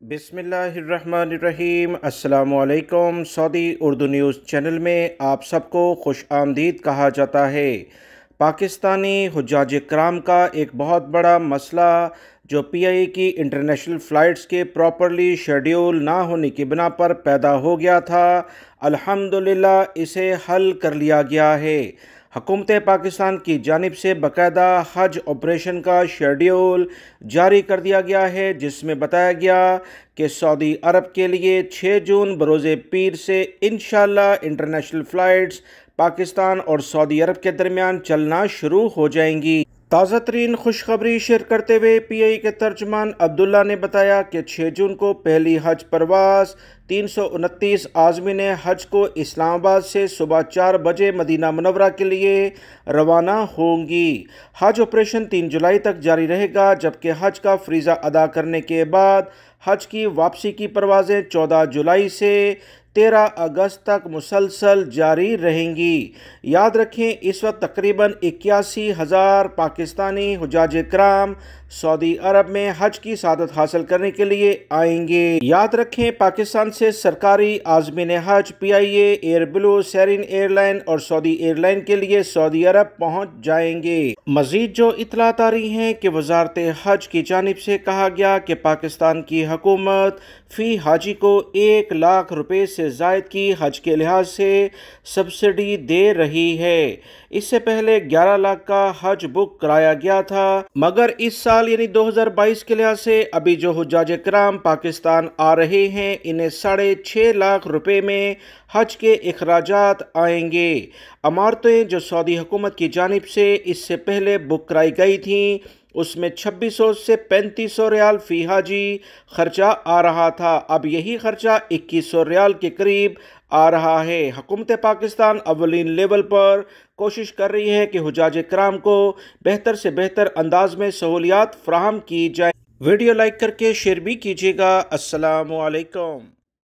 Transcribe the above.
بسم اللہ الرحمن الرحیم۔ السلام علیکم۔ سعودی اردو نیوز چینل میں آپ سب کو خوش آمدید کہا جاتا ہے۔ پاکستانی حجاج کرام کا ایک بہت بڑا مسئلہ جو پی آئی کی انٹرنیشنل فلائٹس کے پراپرلی شیڈیول نہ ہونے کی بنا پر پیدا ہو گیا تھا، الحمدللہ اسے حل کر لیا گیا ہے۔ حکومت پاکستان کی جانب سے باقاعدہ حج آپریشن کا شیڈیول جاری کر دیا گیا ہے، جس میں بتایا گیا کہ سعودی عرب کے لیے 6 جون بروز پیر سے انشاءاللہ انٹرنیشنل فلائٹس پاکستان اور سعودی عرب کے درمیان چلنا شروع ہو جائیں گی۔ تازہ ترین خوشخبری شیئر کرتے ہوئے پی آئی کے ترجمان عبداللہ نے بتایا کہ 6 جون کو پہلی حج پرواز 329 عازمین حج کو اسلام آباد سے صبح 4 بجے مدینہ منورہ کے لیے روانہ ہوں گی۔ حج آپریشن 3 جولائی تک جاری رہے گا، جبکہ حج کا فریضہ ادا کرنے کے بعد حج کی واپسی کی پروازیں 14 جولائی سے 13 اگست تک مسلسل جاری رہیں گی۔ یاد رکھیں اس وقت تقریباً 81,000 پاکستانی حجاج کرام سعودی عرب میں حج کی سعادت حاصل کرنے کے لیے آئیں گے۔ یاد رکھیں پاکستان سے سرکاری عازمین حج پی آئی اے، ایئر بلو، سیرین ایئر لائن اور سعودی ایئر لائن کے لیے سعودی عرب پہنچ جائیں گے۔ مزید جو اطلاعات آ رہی ہیں کہ وزارت حج کی جانب سے کہا گیا کہ پاکستان کی حکومت فی حاجی کو 1 لاکھ روپے سے زائد کی حج کے لحاظ سے سبسڈی دے رہی ہے۔ اس سے پہلے 11 لاکھ کا حج بک کرایا گیا تھا، مگر اس سال یعنی 2022 کے لحاظ سے ابھی جو حجاج کرام پاکستان آ رہے ہیں انہیں 6.5 لاکھ روپے میں حج کے اخراجات آئیں گے۔ عمارتیں جو سعودی حکومت کی جانب سے اس سے پہلے بک کرائی گئی تھیں اس میں 2600 سے 3500 ریال فی حاجی خرچہ آ رہا تھا، اب یہی خرچہ 2100 ریال کے قریب آ رہا ہے۔ حکومت پاکستان اولین لیول پر کوشش کر رہی ہے کہ حجاج کرام کو بہتر سے بہتر انداز میں سہولیات فراہم کی جائیں۔ ویڈیو لائک کر کے شیئر بھی کیجیے گا۔ السلام علیکم۔